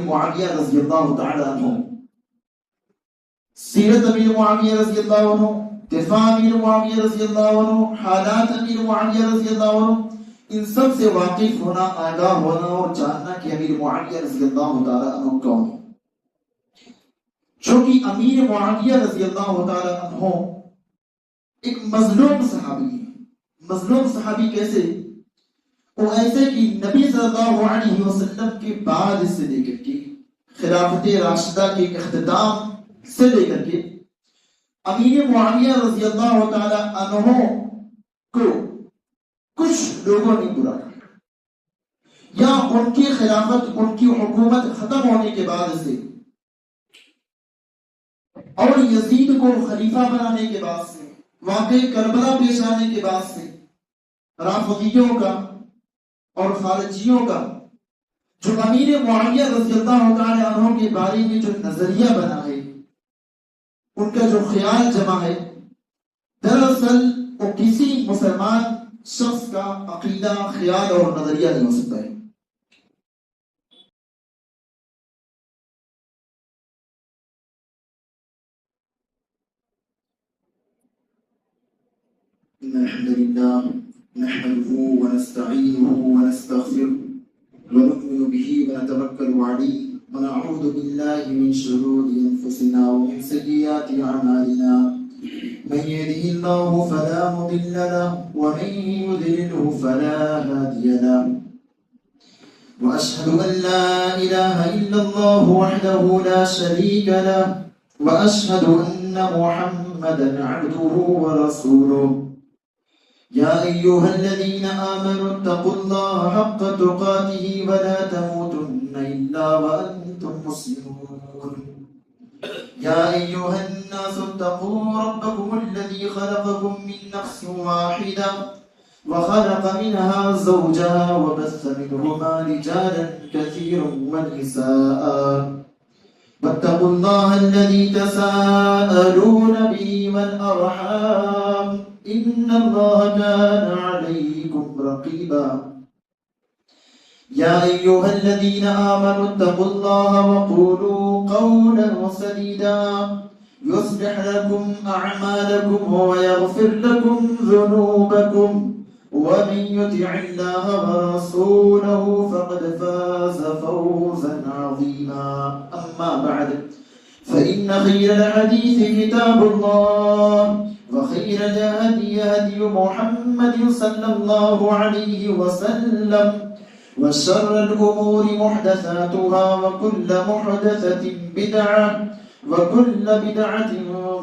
معاویہ رضی اللہ تعالی عنہ، سیرت امیر معاویہ رضی اللہ عنہ، دفاع امیر معاویہ رضی اللہ عنہ، حالات امیر معاویہ رضی اللہ عنہ، ان سب سے واقف ہونا، آگاہ ہونا اور جاننا کہ امیر معاویہ رضی اللہ تعالی عنہ کون ہے۔ چونکہ امیر معاویہ رضی اللہ تعالی عنہ ایک مظلوم صحابی ہے۔ مظلوم صحابی کیسے؟ وہ ایسے کہ نبی صلی اللہ علیہ وسلم کے بعد سے لے کر کے خلافت راشدہ کے اختتام سے لے کر کے امیر معاویہ رضی اللہ تعالی عنہ کو کچھ لوگوں نے برا کیا، یا ان کی خلافت، ان کی حکومت ختم ہونے کے بعد سے اور یزید کو خلیفہ بنانے کے بعد سے، واقعہ کربلا پیش آنے کے بعد سے رافضیوں کا اور خارجیوں کا جو امیر معاویہ رضی اللہ تعالی عنہ کے بارے میں جو نظریہ بنا ہے، ان کا جو خیال جمع ہے، دراصل وہ کسی مسلمان شخص کا عقیدہ، خیال اور نظریہ نہیں ہو سکتا ہے۔ الحمد لله نحمده ونستعينه ونستغفره ونؤمن به ونتوكل عليه ونعوذ بالله من شرور أنفسنا ومن سيئات أعمالنا، من يهده الله فلا مضل له ومن يضلله فلا هادي له، وأشهد أن لا إله إلا الله وحده لا شريك له، وأشهد أن محمدا عبده ورسوله، يا أيها الذين آمنوا اتقوا الله حق تقاته ولا تموتن إلا وأنتم مسلمون، يا أيها الناس اتقوا ربكم الذي خلقكم من نفس واحدة وخلق منها زوجها وبث منهما رجالا كثيرا ونساء، واتقوا الله الذي تساءلون به والأرحام إن الله كان عليكم رقيبا، يا أيها الذين آمنوا اتقوا الله وقولوا قولا سديدا يصلح لكم أعمالكم ويغفر لكم ذنوبكم، ومن يطع الله ورسوله فقد فاز فوزا عظيما، أما بعد فإن خير الحديث كتاب الله، وخير الهدي هدي محمد صلى الله عليه وسلم، وشر الأمور محدثاتها وكل محدثة بدعة وكل بدعة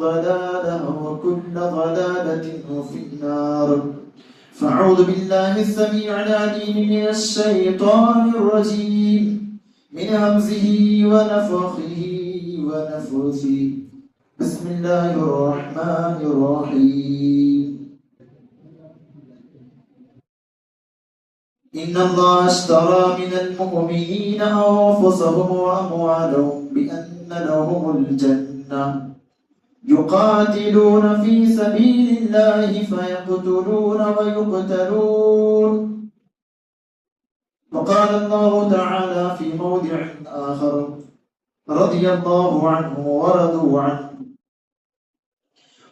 ضلالة وكل ضلالة في النار، فأعوذ بالله السميع العليم من الشيطان الرجيم، من همزه ونفخه ونفثه، بسم الله الرحمن الرحيم، إن الله اشترى من المؤمنين أنفسهم وأموالهم بأن لهم الجنة، يقاتلون في سبيل الله فيقتلون ويقتلون، وقال الله تعالى في موضع آخر رضي الله عنه ورضوا عنه،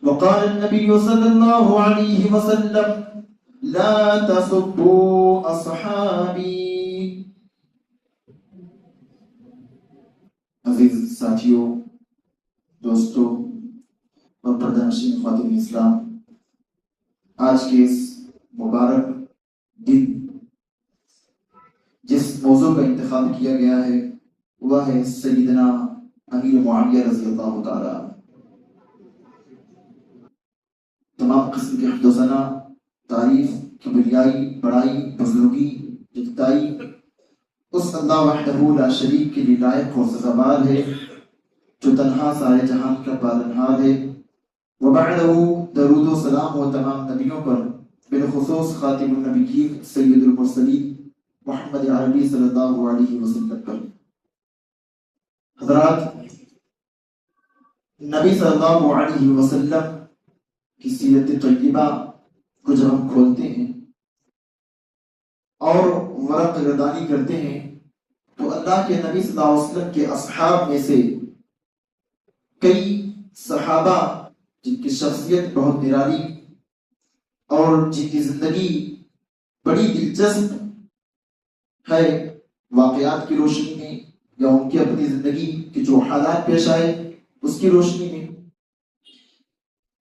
وقال النبي صلى الله عليه وسلم لا تسبوا أصحابي۔ عزیز ساتھیوں، دوستوں اور پردہ نشین خواتین اسلام، آج کے اس مبارک دن جس موضوع کا انتخاب کیا گیا ہے وہ ہے سیدنا امیر معاویہ رضی اللہ تعالی عنہ۔ تمام قسم کے حمد و ثنا، تعریف، کبریائی، بڑائی، بزرگی، جتائی اس اللہ وحدہ لا شریک کے لیے لائق اور سزاوار ہے جو تنہا سارے جہان کا پالنہار ہے۔ وبعدہ درود و سلام و تمام نبیوں پر، بالخصوص خاتم النبیین سید المرسلین محمد عربی صلی اللہ علیہ وسلم پر۔ حضرات، نبی صلی اللہ علیہ وسلم کی سیرت طیبہ کو جب ہم کھولتے ہیں اور ورق گردانی کرتے ہیں تو اللہ اللہ کے نبی صلی اللہ علیہ وسلم کے اصحاب میں سے کئی صحابہ جن کی شخصیت بہت نرالی اور جن کی زندگی بڑی دلچسپ ہے، واقعات کی روشنی میں یا ان کی اپنی زندگی کے جو حالات پیش آئے اس کی روشنی میں،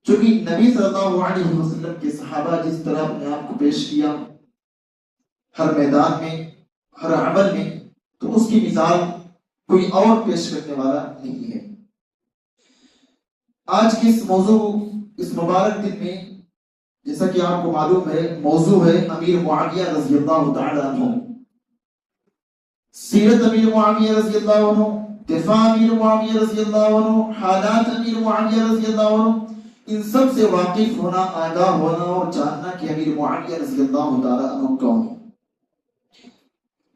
چونکہ نبی صلی اللہ علیہ وسلم کے صحابہ جس طرح اپنے آپ کو پیش کیا ہر میدان میں، ہر عمل میں، تو اس کی مثال کوئی اور پیش کرنے والا نہیں ہے۔ آج کے اس موضوع، اس مبارک دن میں، جیسا کہ آپ کو معلوم ہے، موضوع ہے امیر معاویہ رضی اللہ تعالی عنہ، سیرت امیر معاویہ رضی اللہ عنہ، دفاع امیر معاویہ رضی اللہ عنہ، حالات امیر معاویہ رضی اللہ عنہ، ان سب سے واقف ہونا، آگاہ ہونا اور جاننا کہ امیر معاویہ رضی اللہ تعالی عنہ کون ہے۔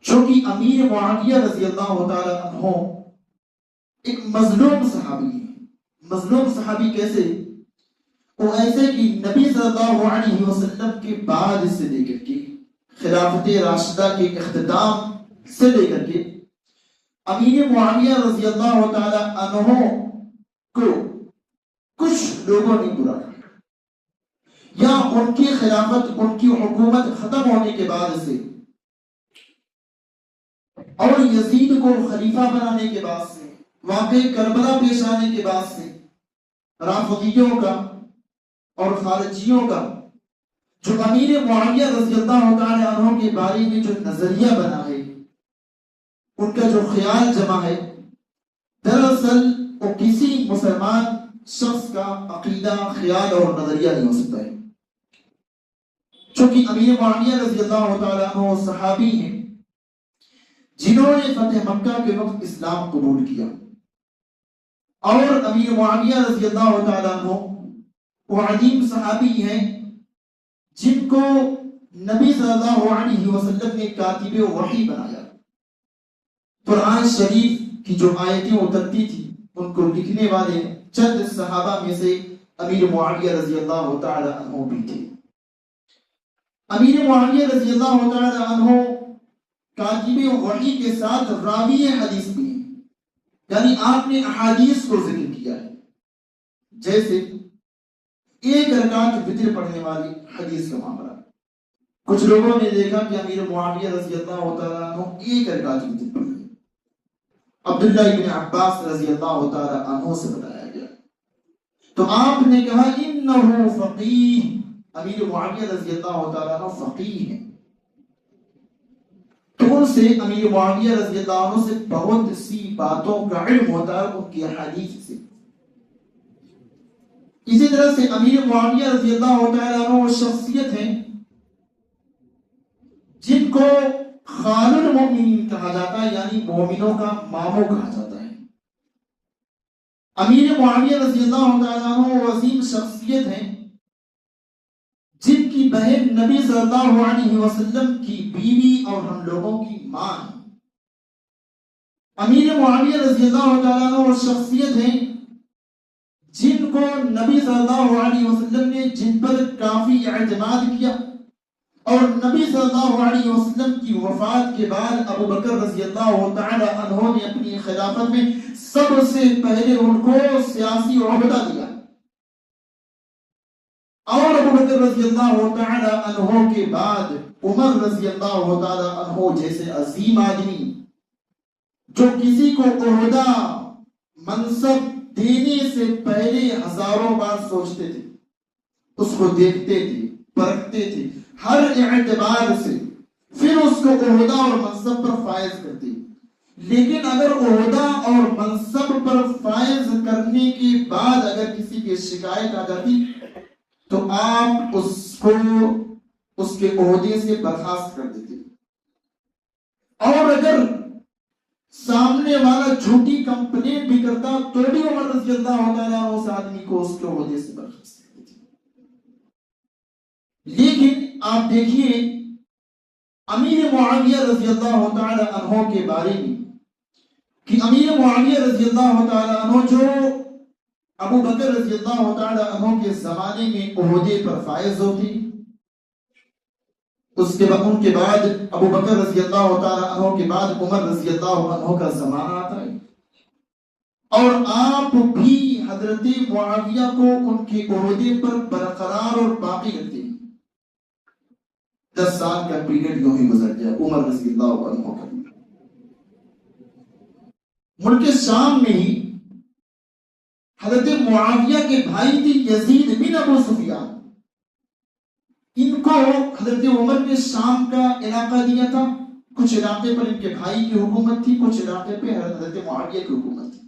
چونکہ امیر معاویہ رضی اللہ تعالی عنہ ایک مظلوم صحابی ہے۔ مظلوم صحابی کیسے؟ وہ ایسے کہ نبی صلی اللہ علیہ وسلم کے بعد سے لے کر کے خلافت راشدہ کے اختتام سے لے کر کے امیر معاویہ رضی اللہ تعالی عنہ کو کچھ لوگوں نے برا کہا، یا ان کی خلافت، ان کی حکومت ختم ہونے کے بعد سے اور یزید کو خلیفہ بنانے کے بعد سے، واقع کربلا پیش آنے کے بعد سے، رافضیوں کا اور خارجیوں کا جو امیر معاویہ رضی اللہ تعالی عنہ کے بارے میں جو نظریہ بنا ہے، ان کا جو خیال جمع ہے، دراصل وہ کسی مسلمان شخص کا عقیدہ، خیال اور نظریہ نہیں ہو سکتا ہے، چونکہ امیر معاویہ رضی اللہ تعالی عنہ صحابی ہیں جنہوں نے فتح مکہ کے وقت اسلام قبول کیا، اور امیر معاویہ رضی اللہ تعالی عنہ وہ عظیم صحابی ہیں جن کو نبی صلی اللہ علیہ وسلم نے کاتب وحی بنایا۔ قرآن شریف کی جو آیتیں اترتی تھی ان کو لکھنے والے چند صحابہ میں سے امیر معاویہ رضی اللہ تعالی عنہ بھی تھے۔ امیر معاویہ رضی اللہ تعالی عنہ کاتب وحی کے ساتھ راوی حدیث بھی ہیں، یعنی آپ نے احادیث کو ذکر کیا ہے، جیسے ایک رکعت وتر پڑھنے والی حدیث کا معاملہ۔ کچھ لوگوں نے دیکھا کہ امیر معاویہ رضی اللہ تعالیٰ عنہ ایک رکعت وتر پڑھی، عبداللہ ابن عباس رضی اللہ تعالیٰ عنہ سے بتایا گیا، تو آپ نے کہا انہو فقیہ، امیر معاویہ رضی اللہ تعالیٰ عنہ فقیہ ہیں۔ تو ان سے امیر معاویہ رضی اللہ عنہ سے بہت سی باتوں کا علم ہوتا ہے ان کی حدیث سے۔ اسی طرح سے امیر معاویہ رضی اللہ تعالیٰ عنہ وہ شخصیت ہیں جن کو خال المؤمنین کہا جاتا ہے، یعنی مومنوں کا ماموں کہا جاتا ہے۔ امیر معاویہ رضی اللہ تعالیٰ عنہ وہ عظیم شخصیت ہیں جن کی بہن نبی صلی اللہ علیہ وسلم کی بیوی اور ہم لوگوں کی ماں ہے۔ امیر معاویہ رضی اللہ تعالیٰ عنہ وہ شخصیت ہیں جن کو نبی صلی اللہ علیہ وسلم نے جن پر کافی اعتماد کیا، اور نبی صلی اللہ علیہ وسلم کی وفات کے بعد ابو بکر رضی اللہ تعالی عنہ نے اپنی خلافت میں سب سے پہلے ان کو سیاسی عہدہ دیا، اور ابو بکر رضی اللہ تعالی عنہ کے بعد عمر رضی اللہ تعالی عنہ جیسے عظیم آدمی جو کسی کو عہدہ منصب دینے سے پہلے ہزاروں بار سوچتے تھے، اس کو دیکھتے تھے، پرکھتے تھے ہر اعتبار سے، پھر اس کو عہدہ اور منصب پر فائز کرتے۔ لیکن اگر عہدہ اور منصب پر فائز کرنے کے بعد اگر کسی کی شکایت آ جاتی تو آپ اس کو اس کے عہدے سے برخاست کر دیتے، اور اگر سامنے والا جھوٹی کمپلین بھی کرتا تو بھی عمر رضی اللہ تعالیٰ اس آدمی کو اس کے عہدے سے برخاست کر دیتے۔ لیکن آپ دیکھیے امیر معاویہ رضی اللہ تعالی عنہ کے بارے میں کہ امیر معاویہ رضی اللہ تعالی عنہ جو ابو بکر رضی اللہ تعالی عنہ کے زمانے میں عہدے پر فائز ہوتے، اس کے بعد ان کے بعد ابو بکر رضی اللہ تعالیٰ عنہ کے بعد عمر رضی اللہ عنہ کا زمانہ آتا ہے، اور آپ بھی حضرت معاویہ کو ان کے عہدے پر برقرار اور باقی رکھتے ہیں۔ 10 سال کا پیریڈ یوں ہی گزر گیا عمر رضی اللہ عنہ کا۔ ملک شام میں ہی حضرت معاویہ کے بھائی تھی یزید بن ابو سفیان، ان کو حضرت عمر نے شام کا علاقہ دیا تھا، کچھ علاقے پر ان کے بھائی کی حکومت تھی، کچھ علاقے پہ حضرت معاویہ کی حکومت تھی۔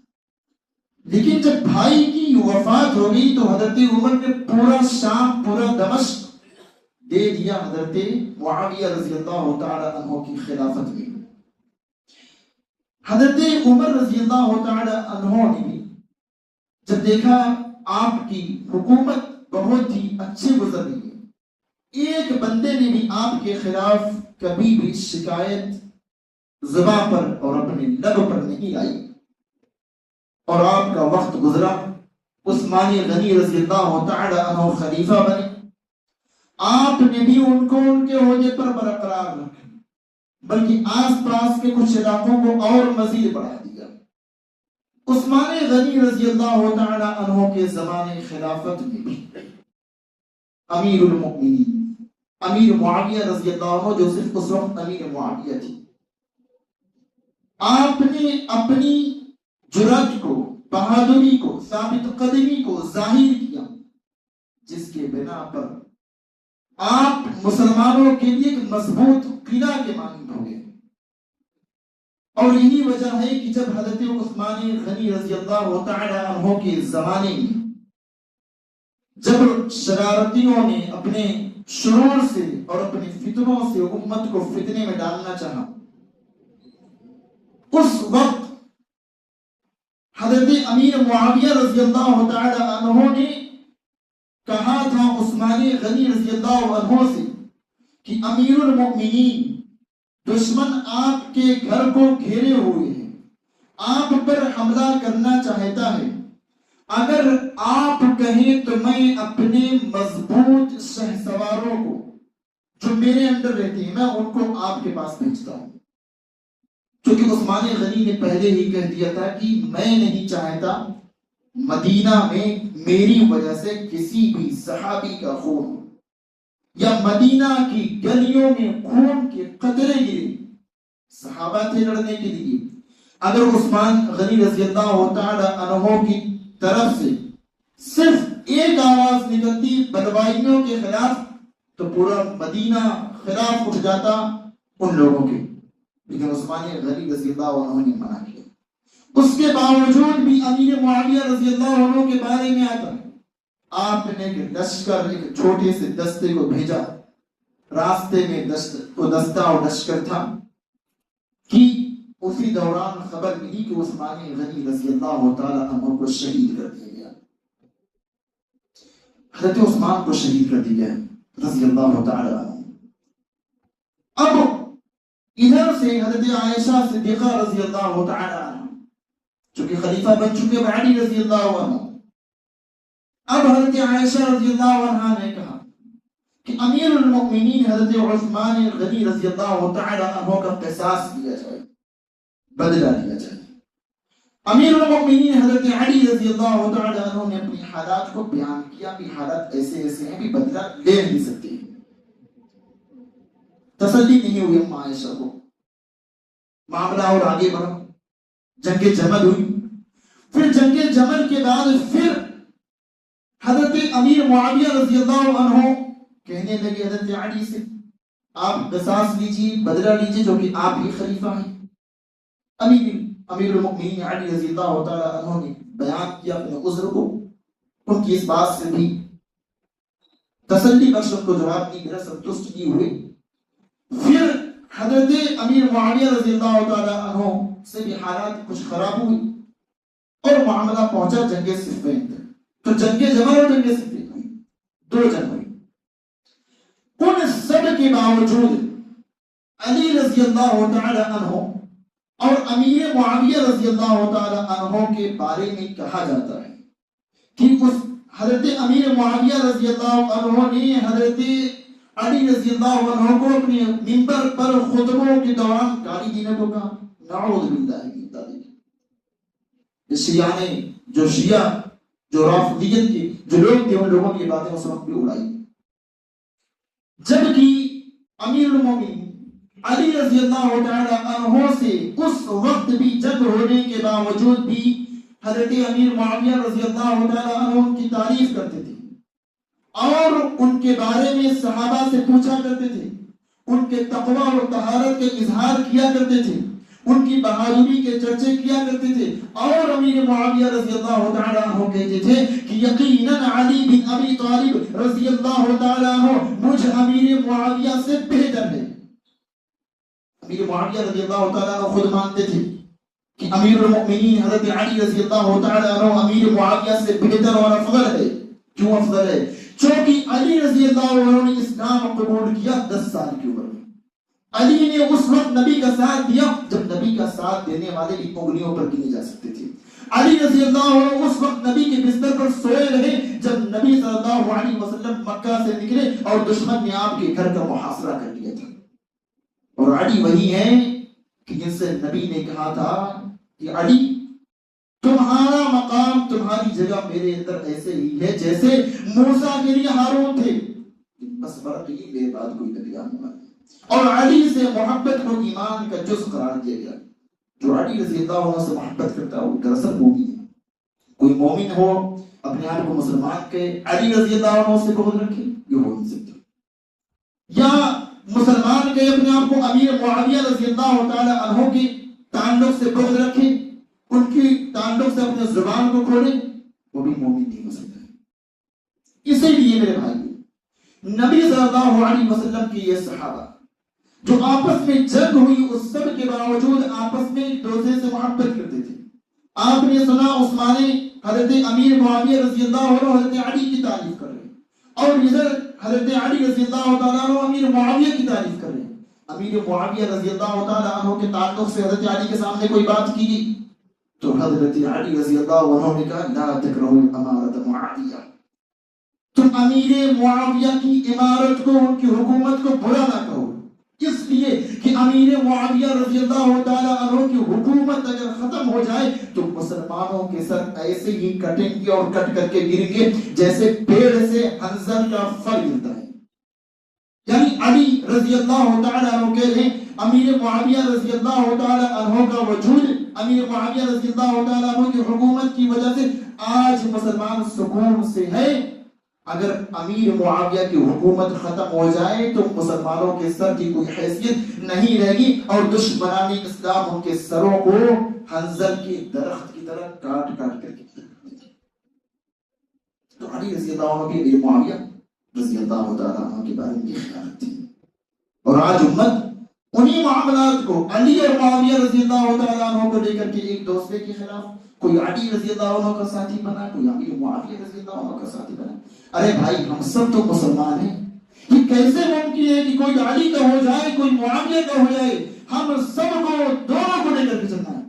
لیکن جب بھائی کی وفات ہو گئی تو حضرت عمر نے پورا شام، پورا دمشق دے دیا حضرت معاویہ رضی اللہ تعالی عنہ کی خلافت میں۔ حضرت عمر رضی اللہ تعالی عنہ نے بھی جب دیکھا آپ کی حکومت بہت ہی اچھی گزر رہی ہے، ایک بندے نے بھی آپ کے خلاف کبھی بھی شکایت زبان پر اور اپنے لب پر نہیں آئی، اور آپ کا وقت گزرا، عثمان غنی رضی اللہ تعالی عنہ خلیفہ بنے، آپ نے بھی ان کو ان کے عہدے پر برقرار رکھا، بلکہ آس پاس کے کچھ علاقوں کو اور مزید بڑھا دیا۔ عثمان غنی رضی اللہ تعالی عنہ کے زمانے خلافت میں بھی امیر المؤمنین امیر معاویہ رضی اللہ عنہ، جو صرف اس وقت امیر معاویہ تھی، آپ نے اپنی جرأت کو، بہادری کو، ثابت قدمی کو ظاہر کیا، جس کے بنا پر آپ مسلمانوں کے لیے ایک مضبوط قلعہ کے مانند ہو گئے۔ اور یہی وجہ ہے کہ جب حضرت عثمان غنی رضی اللہ تعالی عنہ کے زمانے میں جب شرارتیوں نے اپنے شرور سے اور اپنے فتنوں سے امت کو فتنے میں ڈالنا چاہا، اس وقت حضرت امیر معاویہ رضی اللہ تعالی عنہ نے کہا تھا عثمان غنی رضی اللہ عنہ سے کہ امیر المؤمنین، دشمن آپ کے گھر کو گھیرے ہوئے ہیں، آپ پر حملہ کرنا چاہتا ہے، اگر آپ کہیں تو میں اپنے مضبوط شہسواروں کو جو میرے اندر رہتے ہیں، میں ان کو آپ کے پاس بھیجتا ہوں۔ کیونکہ عثمان غنی نے پہلے ہی کہہ دیا تھا کہ میں نہیں چاہتا مدینہ میں میری وجہ سے کسی بھی صحابی کا خون ہو، یا مدینہ کی گلیوں میں خون کے قطرے گرے۔ صحابہ تھے لڑنے کے لیے، اگر عثمان غنی رضی اللہ تعالی عنہ کی طرف سے صرف ایک آواز نکلتی بدوائیوں کے خلاف تو پورا مدینہ خلاف اٹھ جاتا ان لوگوں کے، لیکن عثمان غنی رضی اللہ عنہ نے منع کیا۔ اس کے باوجود بھی امیر معاویہ رضی اللہ عنہ کے بارے میں آتا ہے، آپ نے ایک لشکر، ایک چھوٹے سے دستے کو بھیجا، راستے میں دستہ اور لشکر تھا کہ اسی دوران خبر ملی کہ عثمان غنی رضی اللہ تعالی عنہ کو شہید کر دیا گیا، حضرت عثمان کو شہید کر دیا رضی اللہ تعالی عنہ۔ اب ادھر سے حضرت عائشہ صدیقہ رضی اللہ تعالی عنہ جو کہ خلیفہ بن چکے علی رضی اللہ عنہ، اب حضرت عائشہ رضی اللہ عنہ نے کہا کہ امیر المؤمنین حضرت عثمان غنی رضی اللہ تعالی عنہ کا قصاص لیا جائے، بدلہ لیا جائے۔ امیر المؤمنین حضرت علی رضی اللہ تعالی عنہ نے اپنی حالات کو بیان کیا کہ حالات ایسے ایسے ہیں کہ بدلہ لے نہیں سکتے۔ تسلی نہیں ہوئی ام عائشہ کو، معاملہ اور آگے بڑھا، جنگ جمل ہوئی۔ پھر جنگ جمل کے بعد پھر حضرت امیر معاویہ رضی اللہ عنہ کہنے لگے حضرت علی سے، آپ قصاص لیجیے، بدلہ لیجیے، جو کہ آپ ہی خلیفہ ہیں۔ امیر المؤمنین علی رضی اللہ تعالی عنہ نے بیان کیا اپنے عذر کو، ان کی اس بات سے بھی تسلی بخش ان کو جواب نہیں ملا، سنتشٹ نہیں ہوئے۔ پھر حضرت امیر معاویہ رضی اللہ تعالی عنہ سے بھی حالات کچھ خراب ہوئی اور معاملہ پہنچا جنگ صفین تک۔ تو جنگ جمل اور جنگ صفین ہوئی، 2 جنگ ہوئی۔ ان سب کے باوجود علی رضی اللہ تعالی عنہ اور امیر معاویہ رضی اللہ تعالی عنہ کے بارے میں کہا جاتا ہے کہ اس حضرت امیر معاویہ رضی اللہ عنہ نے حضرت علی رضی اللہ عنہ کو اپنے منبر پر خطبوں کے دوران گالی دینے کو کہا، نعوذ باللہ من ذالک۔ شیعہ نے جو رافضیت کے جو لوگ تھے، ان لوگوں کی باتیں اس وقت بھی اڑائی، جبکہ امیر المومنین علی رضی اللہ تعالی عنہ سے اس وقت بھی جنگ ہونے کے باوجود بھی حضرت امیر معاویہ رضی اللہ تعالی عنہ ان کی تعریف کرتے تھے اور ان کے بارے میں صحابہ سے پوچھا کرتے تھے، ان کے تقوی اور طہارت کے اظہار کیا کرتے تھے، ان کی بہادری کے چرچے کیا کرتے تھے، اور امیر معاویہ رضی اللہ تعالی عنہ کہتے تھے کہ یقیناً علی بن ابی طالب رضی اللہ تعالی عنہ مجھ امیر معاویہ سے بہتر ہے۔ امیر معاویہ رضی اللہ تعالی عنہ خود مانتے تھے کہ امیر المؤمنین حضرت علی رضی اللہ تعالی عنہ امیر معاویہ سے بہتر اور افضل ہے۔ کیوں افضل ہے؟ چونکہ علی رضی اللہ عنہ نے اسلام قبول کیا 10 سال کی عمر میں۔ علی نے اس وقت نبی کا ساتھ دیا جب نبی کا ساتھ دینے والے بھی انگلیوں پر گنے جا سکتے تھے۔ علی رضی اللہ عنہ اس وقت نبی کے بستر پر سوئے رہے جب نبی صلی اللہ علیہ وسلم مکہ سے نکلے اور دشمن نے آپ کے گھر کا محاصرہ کر لیا تھا۔ اور علی وہی ہے کہ جن سے نبی نے کہا تھا کہ علی تمہارا مقام تمہاری جگہ میرے اندر ایسے ہی ہے جیسے موسیٰ کے لیے ہارون تھے، بس فرق یہ میرے بعد کوئی نبی آنے والا ہے۔ اور علی سے محبت کو ایمان کا جز قرار دیا گیا۔ جو علی رضی اللہ عنہ سے محبت کرتا ہے وہ دراصل مومن ہے۔ کوئی مومن ہو اپنے آپ کو مسلمان کے علی رضی اللہ عنہ سے بغض رکھے، یہ ہو نہیں سکتا۔ یا مسلمان کے اپنے آپ کو امیر معاویہ رضی اللہ تعالی عنہ کے تعلق سے بغض رکھے، ان کی تعلق سے اپنے زبان کو کھولے، وہ بھی مومن نہیں ہو سکتا ہے۔ اسی لیے میرے بھائی نبی صلی اللہ علیہ وسلم کی یہ صحابہ جو آپس میں جنگ ہوئی اس سب کے باوجود آپس میں ایک دوسرے سے محبت کرتے تھے۔ آپ نے سنا عثمان حضرت امیر معاویہ رضی اللہ عنہ حضرت علی کی تعریف کر رہے ہیں، اور ادھر حضرت علی رضی اللہ تعالیٰ عنہ امیر معاویہ کی تعریف کر رہے ہیں۔ امیر معاویہ رضی اللہ تعالیٰ عنہ کے تعلق سے حضرت علی کے سامنے کوئی بات کی گئی تو حضرت علی رضی اللہ عنہ نے کہا لا تکرہوا امارت معاویہ، تم امیر معاویہ کی امارت کو، ان کی حکومت کو برا نہ کہو، اس لیے کہ امیر معاویہ رضی اللہ تعالیٰ عنہ کی حکومت اگر ختم ہو جائے تو مسلمانوں کے سر ایسے ہی کٹیں گے اور کٹ کر کے گریں گے جیسے پیڑ سے ہنزل کا پھل گرتا ہے۔ یعنی علی رضی اللہ تعالیٰ عنہ کے لئے امیر معاویہ رضی اللہ تعالیٰ عنہ کا وجود، امیر معاویہ رضی اللہ تعالیٰ عنہ کی حکومت کی وجہ سے آج مسلمان سکون سے ہے۔ اگر امیر معاویہ کی حکومت ختم ہو جائے تو مسلمانوں کے سر کی کوئی حیثیت نہیں رہے گی اور دشمنان اسلام ان کے سروں کو حنظل کے درخت کی طرح کاٹ کاٹ کر کے۔ تو علی رضی اللہ عنہ کی امیر معاویہ رضی اللہ تعالیٰ عنہ کے بارے میں خیانت تھی، اور آج امت انہی معاملات کو علی اور معاویہ رضی اللہ تعالیٰ عنہ کو لے کر کے ایک دوسرے کے خلاف، کوئی علی رضی اللہ عنہ کا ساتھی بنا، کوئی امیر معاویہ رضی اللہ عنہ کا ساتھی بنا۔ ارے بھائی ہم سب تو مسلمان ہیں، یہ کیسے ممکن ہے کہ کوئی علی کا ہو جائے کوئی معاویہ کا ہو جائے؟ ہم سب کو دونوں کو لے کر کے چلنا ہے۔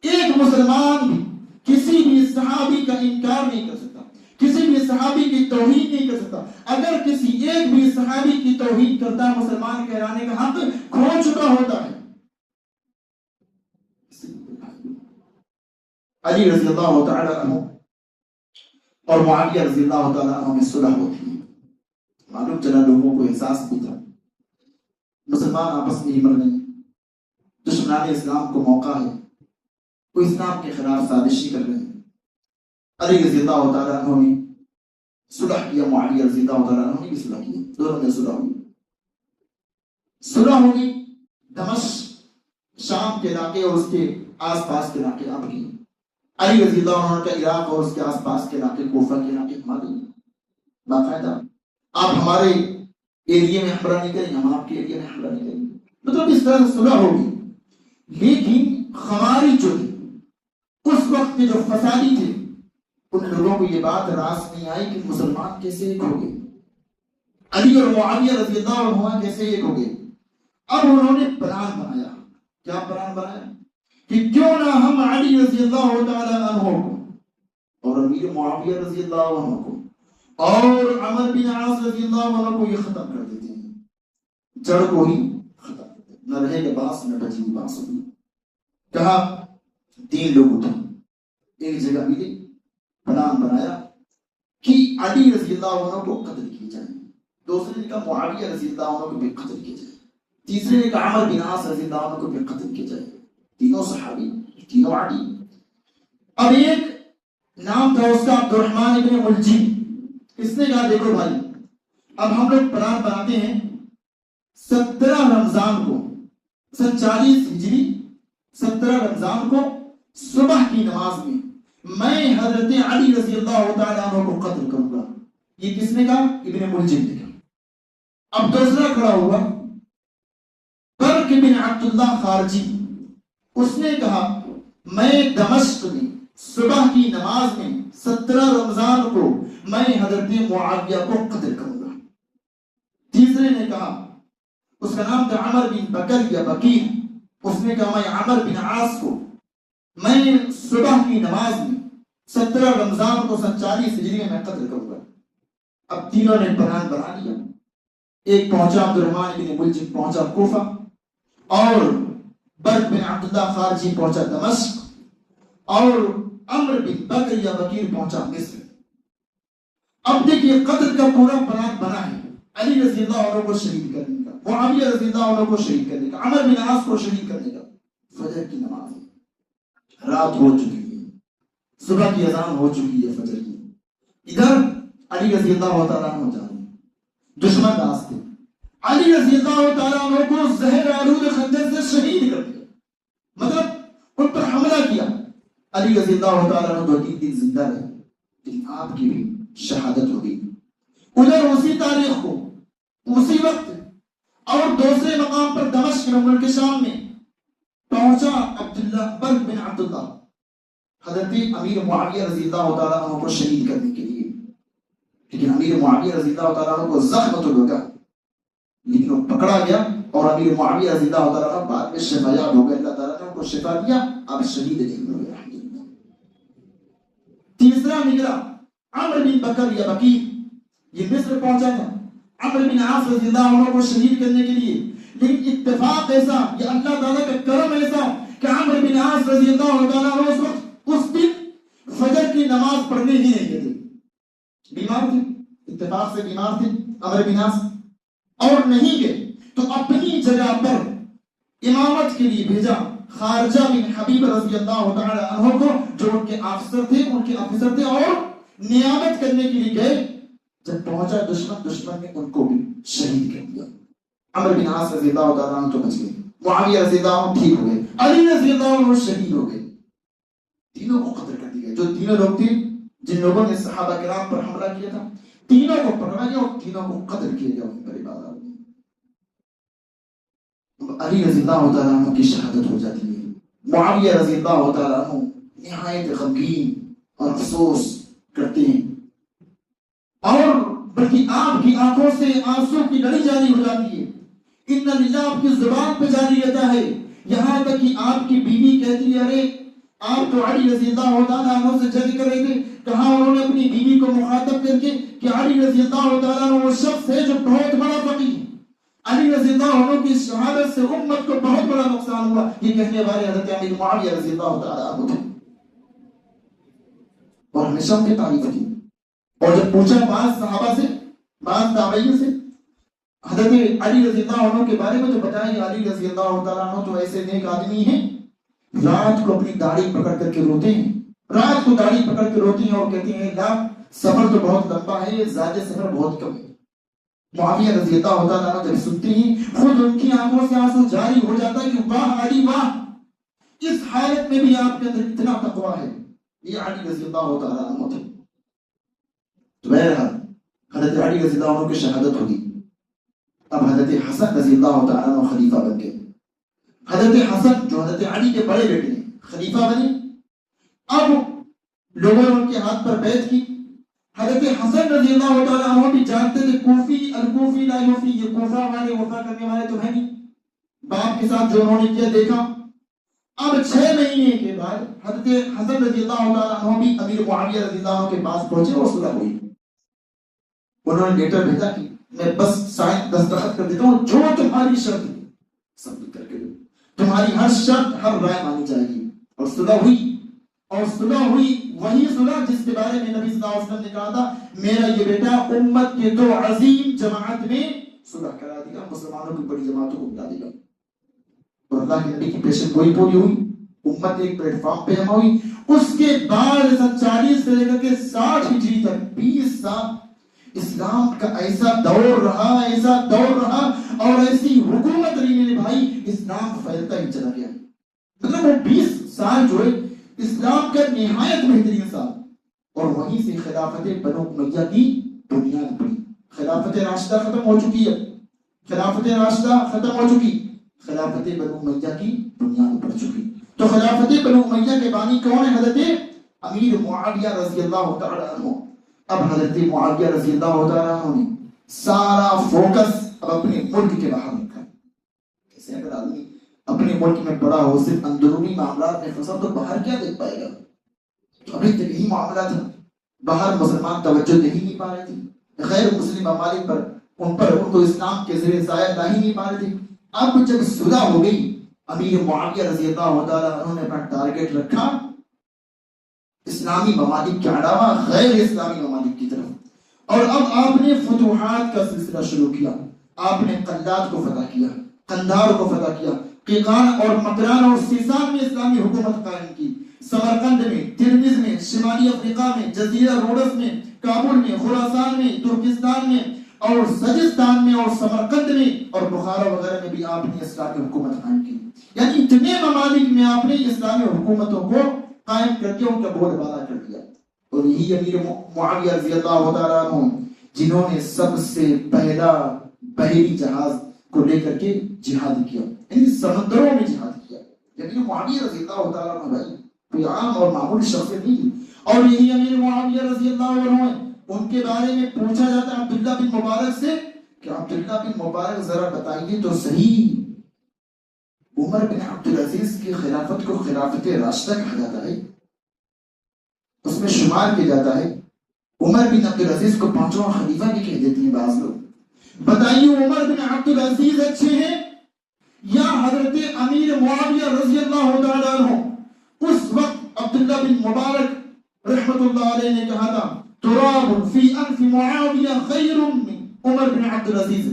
ایک مسلمان بھی کسی بھی صحابی کا انکار نہیں کر سکتا، کسی بھی صحابی کی توہین نہیں کر سکتا۔ اگر کسی ایک بھی صحابی کی توہین کرتا ہے مسلمان کہلانے کا حق کھو چکا ہوتا ہے۔ علی رضی اللہ تعالی عنہ اور معاویہ رضی اللہ تعالی عنہ میں صلح ہوتی ہے۔ معلوم چلا لوگوں کو احساس بھی تھا مسلمان آپس میں ہی مر رہے ہیں، دشمنان اسلام کو موقع ہے، وہ اسلام کے خلاف سازشی کر رہے ہیں۔ علی رضی اللہ تعالی عنہ نے صلح کیا، معاویہ رضی اللہ تعالی عنہ نے بھی صلح کی، دونوں میں صلح ہوئی۔ صلح ہوئی دمشق شام کے علاقے اور اس کے آس پاس کے علاقے آپ کی، علی رضی اللہ عنہ کا عراق اور اس کے آس پاس کے علاقے کوفہ کے علاقے ہمارے باقاعدہ آپ ہمارے ایریے میں حملہ نہیں کریں، ہم آپ کے ایریے میں حملہ نہیں کریں، مطلب اس طرح صلح ہوگی۔ لیکن خوارج جو تھے اس وقت کے جو فسادی تھے ان لوگوں کو یہ بات راس نہیں آئی کہ مسلمان کیسے ایک ہو گئے، علی اور معاویہ رضی اللہ عنہ کیسے ایک ہو گئے۔ اب انہوں نے پلان بنایا، کیا پلان بنایا کہ کیوں نہ ہم علی رضی اللہ تعالی عنہ کو اور امیر معاویہ رضی اللہ عنہ کو اور عمر بن عاص رضی اللہ عنہ کو یہ ختم کر دیتے ہیں۔ جڑ کو ہی ختم کر دیں، نہ رہے گا بانس نہ بچے گی بانس ہوگی۔ کہا 3 لوگ اٹھے، ایک جگہ ملے، پلان بنایا کہ علی رضی اللہ عنہ کو قتل کیا جائے، دوسرے نے کہا معاویہ رضی اللہ عنہ کو بھی قتل کیا جائے، تیسرے نے کہا عمر بن عاص رضی اللہ عنہ کو بھی قتل کیا جائے، تینوں صحابی، تینوں علی۔ اب ایک نام تھا اس کا عبد الرحمن ابن ملجم، اس نے کہا دیکھو بھائی اب ہم لوگ پلان بناتے ہیں 17 رمضان کو، سن 40 ہجری 17 رمضان کو صبح کی نماز میں حضرت علی رضی اللہ تعالیٰ عنہ کو قتل کروں گا۔ یہ کس نے کہا؟ ابن ملجم نے کہا۔ اب دوسرا کھڑا ہوا برق بن عبداللہ خارجی، اس نے کہا میں دمشق میں صبح کی نماز میں 17 رمضان کو میں حضرت معاویہ کو قتل کروں گا۔ تیسرے نے کہا، اس کا نام تھا عمر بن بکر یا بکیر، اس نے کہا میں عمر بن عاص کو میں صبح کی نماز میں 17 رمضان کو سن 40 ہجری میں قتل کروں گا۔ اب تینوں نے پلان بنا لیا، ایک پہنچا عبد الرحمن بن ملجم پہنچا کوفہ، اور برق بن عبداللہ خارجی پہنچا دمشق، اور عمر بن بکر یا بکیر پہنچا مصر۔ اب دیکھیے قتل کا پورا پلان بنا ہے، علی رضی اللہ عنہ کو شہید کرنے کا، معاویہ رضی اللہ عنہ کو شہید کرنے کا، عمر بن عاص کو شہید کرنے کا۔ فجر کی نماز ہے، رات ہو چکی ہے، صبح کی اذان ہو چکی ہے فجر کی، ادھر علی رضی اللہ تعالیٰ عنہ جا رہے ہیں، دشمن راستے، علی رضی اللہ تعالیٰ عنہ کو زہر آلود خنجر سے شہید کر دیا، مطلب ان پر حملہ کیا۔ علی رضی اللہ تعالیٰ عنہ 2-3 دن زندہ رہے، لیکن آپ کی بھی شہادت ہو گئی۔ ادھر اسی تاریخ کو اسی وقت اور دوسرے مقام پر دمشق میں ملک شام میں پہنچا عبداللہ برق بن عبداللہ حضرت امیر معاویہ رضی اللہ تعالیٰ عنہ کو شہید کرنے کے لیے، لیکن امیر معاویہ رضی اللہ تعالیٰ عنہ کو زخم تو لگا، لیکن وہ پکڑا گیا، اور امیر معاویہ رضی اللہ تعالیٰ عنہ بعد میں شفا یاب ہو گئے، اللہ تعالیٰ نے ان کو شفا دیا، اب شہید نہیں ہوئے۔ تیسرا نکلا عمر بن بکر یا بکیر، یہ مصر پہنچا تھا عمر بن عاص رضی اللہ عنہ کو شہید کرنے کے لیے، لیکن اتفاق ایسا یا اللہ تعالیٰ کا کرم ایسا کہ عمر بن عاص رضی اللہ تعالیٰ عنہ اس وقت اس دن فجر کی نماز پڑھنے ہی نہیں گئے تھے، بیمار تھے، اتفاق سے بیمار تھے عمر بن عاص، اور نہیں گئے تو اپنی جگہ پر امامت کے لیے بھیجا خارجہ بن حبیب رضی اللہ تعالی عنہ کو، جو ان کے افسر تھے اور نیابت کرنے کے لیے گئے۔ جب پہنچا دشمن نے ان کو بھی شہید کر دیا۔ عمر بن عاص رضی اللہ تعالی عنہ تو بچ گئے، معاویہ رضی اللہ عنہ ٹھیک ہوئے، علی رضی اللہ عنہ شہید ہو گئے، تینوں کو قتل کر دیا۔ جو تینوں لوگ تھے جن لوگوں نے صحابہ کرام پر حملہ کیا تھا، تینوں کو پکڑا گیا اور تینوں کو قتل کیا گیا ان پر عبادت۔ علی رضی اللہ تعالیٰ عنہ کی شہادت ہو جاتی ہے، معاویہ رضی اللہ تعالیٰ عنہ نہایت غمگین اور افسوس کرتے ہیں، اور بلکہ آپ کی آنکھوں سے آنسو کی لڑی جاری ہو جاتی ہے، ان للہ آپ کی زبان پہ جاری رہتا ہے، یہاں تک کہ آپ کی بیوی کہتی ہے ارے آپ تو علی رضی اللہ تعالیٰ عنہ سے جنگ کر رہے تھے۔ کہاں انہوں نے اپنی بیوی کو مخاطب کر کے کہ علی رضی اللہ تعالیٰ عنہ وہ شخص ہے جو بہت بڑا فقیہ ہے، علی رضی اللہ عنہ کی شہادت سے امت کو بہت بڑا نقصان ہوا، یہ کہنے والے حضرت امیر معاویہ رضی اللہ تعالیٰ عنہ تھے، اور ہمیشہ ان کی تعریف تھی۔ اور جب پوچھا بعض صحابہ سے، بعض تابعین سے حضرت علی رضی اللہ عنہ کے بارے میں، تو بتایا علی رضی اللہ تعالیٰ عنہ تو ایسے نیک آدمی ہیں، رات کو اپنی داڑھی پکڑ کر کے روتے ہیں، رات کو داڑھی پکڑ کے روتی ہیں اور کہتی ہیں لا سفر تو بہت لمبا ہے، زیادہ سفر بہت کم ہے۔ معاویہ رضی اللہ تعالیٰ عنہ جب سنتے ہیں خود ان کی آنکھوں سے آنسو جاری ہو جاتا ہے کہ واہ علی واہ، اس حالت میں بھی آپ کے اندر اتنا تقویٰ ہے۔ یہ علی رضی اللہ تعالیٰ عنہ تھے۔ تو بہرحال حضرت علی رضی اللہ عنہ کی شہادت ہوگی۔ اب حضرت حسن رضی اللہ تعالیٰ عنہ خلیفہ بن گئے۔ حضرت حسن جو حضرت علی کے بڑے بیٹے ہیں خلیفہ بنے۔ اب لوگوں نے ان کے ہاتھ پر بیعت کی۔ حضرت حسن رضی اللہ تعالیٰ عنہ بھی جانتے تھے کوفی الکوفی لا یوفی، یہ کوفہ والے وفا کرنے والے تو ہیں نہیں، باپ کے ساتھ جو انہوں نے کیا دیکھا۔ اب 6 مہینے کے بعد حضرت حسن رضی اللہ تعالیٰ عنہ بھی امیر معاویہ رضی اللہ عنہ کے پاس پہنچے اور صلح ہوئی۔ انہوں نے لیٹر بھیجا کہ میں بس سائن دستخط کر دیتا ہوں، جو تمہاری شرط سب کر کے دو، تمہاری ہر شرط ہر رائے مانی جائے گی۔ اور صلح ہوئی، اور صلح ہوئی وہی صلح جس کے بارے میں نبی صلی اللہ علیہ وسلم نے کہا تھا میرا یہ بیٹا امت کے دو عظیم جماعت میں صلح کرا دے گا، مسلمانوں کی بڑی جماعتوں کو بلا دے گا۔ اور اللہ کے نبی کی پیشن گوئی پوری ہوئی، امت ایک پلیٹ فارم پہ جمع ہوئی۔ اس کے بعد 40 سے لے کر کے 60 ہجری تک 20 سال اسلام کا ایسا دور رہا، ایسا دور رہا اور ایسی حکومت رہی میرے بھائی، اسلام پھیلتا ہی چلا گیا۔ مطلب وہ 20 سال جو ہے اسلام کا نہایت بہترین سال، اور وہیں سے خلافت بنو امیہ کی بنیاد پڑی۔ خلافت راشدہ ختم ہو چکی ہے، خلافت راشدہ ختم ہو چکی، خلافت بنو امیہ کی بنیاد پڑ چکی۔ تو خلافت بنو امیہ کے بانی کون ہے؟ حضرت امیر معاویہ رضی اللہ تعالی عنہ۔ اب حضرت معاویہ رضی اللہ تعالی عنہ نے سارا فوکس اب اپنے ملک کے باہر رکھا۔ کیسے اگر آدمی اپنے ملک میں بڑا ہو، صرف اندرونی معاملات میں پھنسا تو باہر کیا دیکھ پائے گا؟ تو ابھی تک یہی معاملہ تھا، باہر مسلمان توجہ دے ہی نہیں پا رہے تھے، غیر مسلم ممالک پر ان کو اسلام کے زیر سایہ لا ہی نہیں پا رہے تھے۔ اب جب صلح ہو گئی، امیر معاویہ رضی اللہ تعالیٰ عنہ نے اپنا ٹارگٹ رکھا اسلامی ممالک کے علاوہ غیر اسلامی ممالک کی طرف، اور اب آپ نے فتوحات کا سلسلہ شروع کیا۔ آپ نے قلات کو فتح کیا، قندھار کو فتح کیا، قیقان اور مکران اور سیسان میں اسلامی حکومت قائم کی، سمرقند میں، ترمز میں، شمالی افریقہ میں، جزیرہ روڈس میں، کابل میں، خراسان میں، ترکستان میں اور سجستان میں اور سمرقند میں اور بخارا وغیرہ میں بھی آپ نے اسلامی حکومت قائم کی۔ یعنی اتنے ممالک میں آپ نے اسلامی حکومتوں کو قائم کر کے ان کا بول بالا کر دیا۔ اور یہی امیر معاویہ رضی اللہ تعالیٰ عنہ جنہوں نے سب سے پہلا بحری جہاز کو لے کر کے جہاد کیا، یعنی سمندروں میں جہاد کیا۔ یعنی معاویہ رضی اللہ تعالیٰ عنہ بھائی کوئی عام اور معمولی شخصیت نہیں تھی۔ اور یہی امیر معاویہ رضی اللہ عنہ ان کے بارے میں پوچھا جاتا ہے عبداللہ بن مبارک سے کہ عبداللہ بن مبارک ذرا بتائیے تو صحیح، عمر بن عبدالعزیز کی خلافت کو خلافت راشدہ کہا جاتا ہے، اس میں شمار کیا جاتا ہے، عمر بن عبدالعزیز کو 5واں خلیفہ بھی کہہ دیتے ہیں بعض لوگ۔ بتائیے عمر بن عبدالعزیز اچھے ہیں یا حضرت امیر معاویہ رضی اللہ تعالیٰ عنہ؟ اس وقت عبداللہ بن مبارک رحمت اللہ علیہ نے کہا تھا تراب فی انف معاویہ خیر من عمر بن عبدالعزیز۔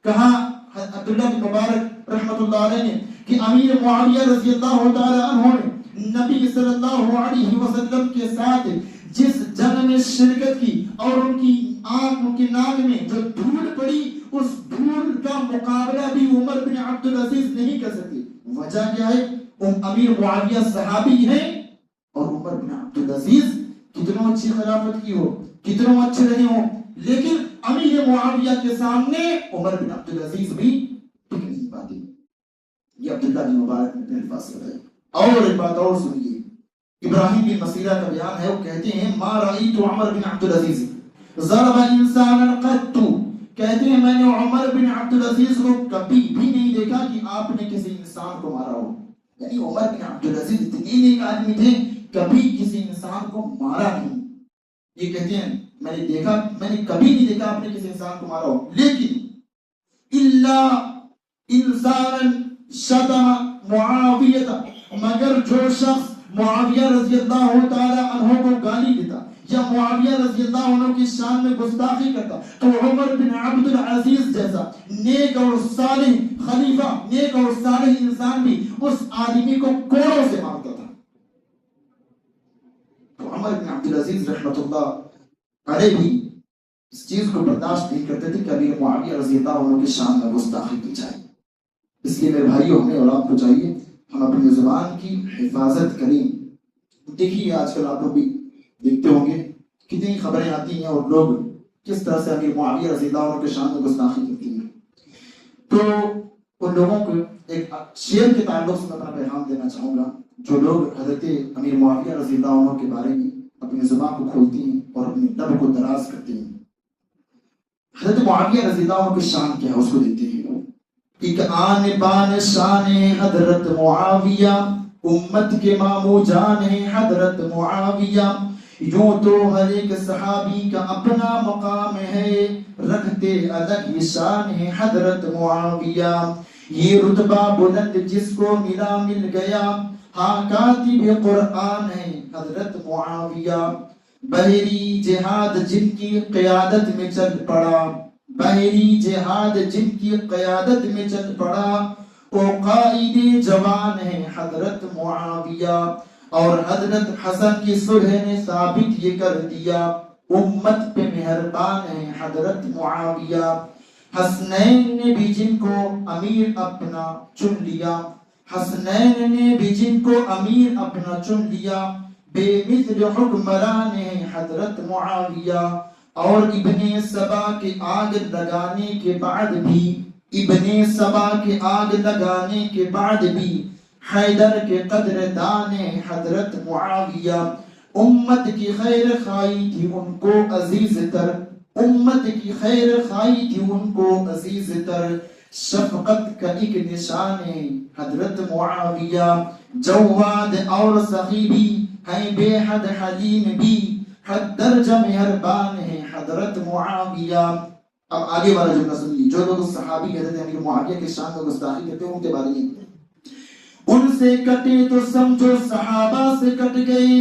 کہا عبداللہ بن مبارک رحمت اللہ علیہ نے کہ امیر معاویہ رضی اللہ تعالیٰ عنہ نے نبی صلی اللہ علیہ وسلم کے ساتھ جس جنگ میں شرکت کی اور ان کی آنکھ، ان کی ناک میں جو دھول پڑی، اس دھول کا مقابلہ بھی عمر بن عبدالعزیز نہیں کر سکتے۔ وجہ کیا ہے؟ امیر معاویہ صحابی ہیں اور عمر بن عبدالعزیز کتنوں اچھی خلافت کی ہو، کتنوں اچھے رہے ہوں، لیکن امیر معاویہ کے سامنے عمر بن عبدالعزیز بھی ٹک نہیں پاتے۔ یہ عبداللہ بن مبارک نے پہلے فاصلہ ہے۔ اور ایک بات اور سنیے، ابراہیم بن مسیرہ کا بیان ہے، وہ کہتے ہیں ما رأیت عمر بن عبدالعزیز ضرب انسانا قط، کہتے ہیں میں نے عمر بن عبدالعزیز کو کبھی بھی نہیں دیکھا کہ آپ نے کسی انسان کو مارا ہو۔ یعنی عمر بن عبدالعزیز اتنے نیک آدمی تھے، کبھی کسی انسان کو مارا نہیں۔ یہ کہتے ہیں میں نے کبھی نہیں دیکھا آپ نے کسی انسان کو مارا ہو، لیکن الا انسانا شتم معاویہ، مگر جو شخص معاویہ رضی اللہ تعالی عنہ کو گالی دیتا یا معاویہ رضی اللہ عنہ کی شان میں گستاخی کرتا تو عمر بن عبدالعزیز جیسا نیک اور صالح خلیفہ، نیک اور صالح انسان بھی اس آدمی کو کوڑوں سے مارتا تھا۔ تو عمر بن عبدالعزیز رحمت اللہ علیہ بھی اس چیز کو برداشت نہیں کرتے تھے کہ امیر معاویہ رضی اللہ عنہ کی شان میں گستاخی کی جائے۔ اس لیے میرے بھائیوں ہمیں اور آپ کو چاہیے ہم اپنی زبان کی حفاظت کریں۔ دیکھیے آج کل آپ لوگ بھی دیکھتے ہوں گے کتنی خبریں آتی ہیں اور لوگ کس طرح سے امیر معاویہ رضی اللہ عنہ کے شان میں گستاخی کرتی ہیں۔ تو ان لوگوں کو ایک شعر کے تعلق سے میں اپنا پیغام دینا چاہوں گا، جو لوگ حضرت امیر معاویہ رضی اللہ عنہ کے بارے میں اپنی زبان کو کھولتی ہیں اور اپنے لب کو دراز کرتے ہیں۔ حضرت معاویہ رضی اللہ عنہ کی شان کیا ہے اس کو دیکھتے ہیں۔ ایک آن بان شان حضرت معاویہ، امت کے مامو جان ہے حضرت معاویہ، یوں تو ہر ایک صحابی کا اپنا مقام ہے، رکھتے الگ ہی شان ہے حضرت معاویہ۔ یہ رتبہ بلند جس کو ملا مل گیا، ہاں کاتب قرآن ہے حضرت معاویہ۔ بحری جہاد جن کی قیادت میں چل پڑا، بحری جہاد جن کی قیادت میں چل پڑا، وہ قائد جوان ہے حضرت معاویہ۔ اور حضرت حسن کی صلح نے ثابت یہ کر دیا، امت پہ مہربان ہے حضرت معاویہ۔ حسنین نے بھی جن کو امیر اپنا چن لیا، حسنین نے بھی جن کو امیر اپنا چن لیا، بے مثل حکمران ہے حضرت معاویہ۔ اور ابن سبا کے آگ لگانے کے بعد بھی، ابن سبا کے آگ لگانے کے بعد بھی حیدر کے قدر دان حضرت معاویہ۔ امت کی خیر خواہی تھی ان کو عزیز تر، امت کی خیر خواہی تھی ان کو عزیز تر، شفقت کا ایک نشان ہے حضرت معاویہ۔ جواد اور سخی بھی ہیں، بے حد حلیم بھی، حد درجہ مہربان ہے حضرت معاویہ۔ اب آگے والا جملہ سنیے، جو لوگ صحابی حضرت امیر معاویہ کے شان میں گستاخی کرتے ہیں ان کے بارے میں، ان سے کٹے تو سمجھو صحابہ سے کٹ گئے،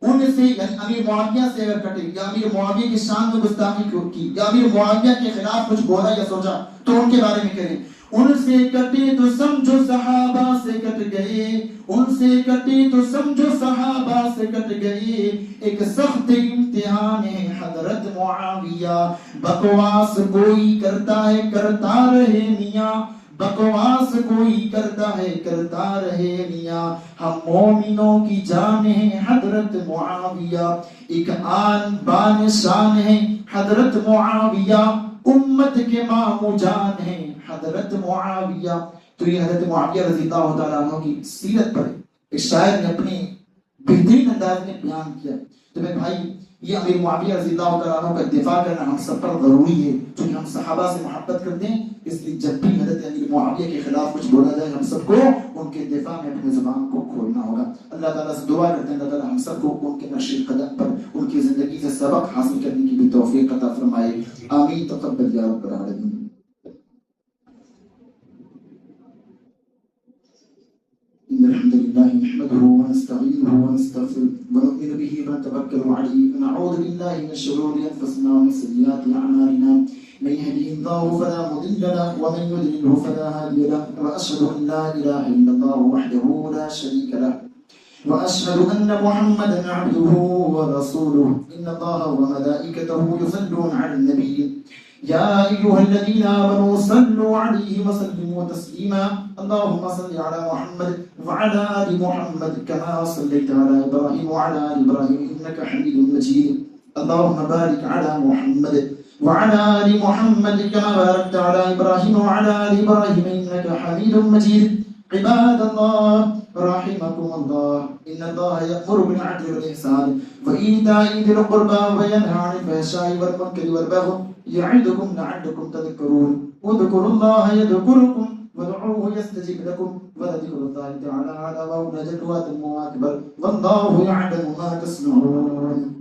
ان سے یعنی امیر معاویہ سے اگر کٹے یا امیر معاویہ کی شان میں گستاخی کی یا امیر معاویہ کے خلاف کچھ بولا یا سوچا تو ان کے بارے میں کریں، ان سے کٹے تو سمجھو صحابہ سے کٹ گئے، ان سے کٹے تو سمجھو صحابہ سے کٹ گئے، ایک سخت امتحان ہے حضرت معاویہ۔ بکواس کوئی کرتا ہے کرتا رہے میاں، بکواس کوئی کرتا ہے کرتا رہے میاں، ہم مومنوں کی جان ہے حضرت معاویہ۔ ایک آن بان شان ہے حضرت معاویہ، امت کے مامو جان ہے حضرت معاویہ۔ تو یہ حضرت معاویہ رضی اللہ تعالیٰ عنہ کی سیرت پر ایک شاعر نے اپنی بہترین انداز میں بیان کیا۔ تو میرے بھائی، یہ امیر معاویہ رضی اللہ تعالیٰ عنہ کا دفاع کرنا ہم سب پر ضروری ہے، چونکہ ہم صحابہ سے محبت کرتے ہیں، اس لیے جب بھی حضرت امیر معاویہ کے خلاف کچھ بولا جائے ہم سب کو ان کے دفاع میں اپنی زبان کو کھولنا ہوگا۔ اللہ تعالیٰ سے دعا کرتے ہیں اللہ تعالیٰ ہم سب کو ان کے نقش قدم پر ان کی زندگی سے سبق حاصل کرنے کی بھی توفیق عطا فرمائے، آمین تقبل یا رب العالمین۔ إن الحمد لله نحمده ونستعينه ونستغفره ونؤمن به ونتوكل عليه ونعوذ بالله من شرور أنفسنا ومن سيئات أعمالنا، من يهده الله فلا مضل له ومن يضلله فلا هادي له، وأشهد أن لا إله إلا الله وحده لا شريك له، وأشهد أن محمدا عبده ورسوله، إن الله وملائكته يصلون على النبي يا أيها الذين آمنوا صلوا عليه وسلموا تسليما، اللهم صل على محمد وعلى آل محمد كما صليت على إبراهيم وعلى آل إبراهيم إنك حميد مجيد، اللهم بارك على محمد وعلى آل محمد كما باركت على إبراهيم وعلى آل إبراهيم إنك حميد مجيد۔ عباد الله رحمكم الله، إن الله يأمر بالعدل والإحسان وإيتاء ذي القربى وينهى عن الفحشاء والمنكر والبغي يعظكم لعلكم تذكرون، اذكروا الله يذكركم وادعوه يستجب لكم، ولذكر الله تعالى أعلى وأجل وأتم وأكبر، والله يعلم ما تصنعون۔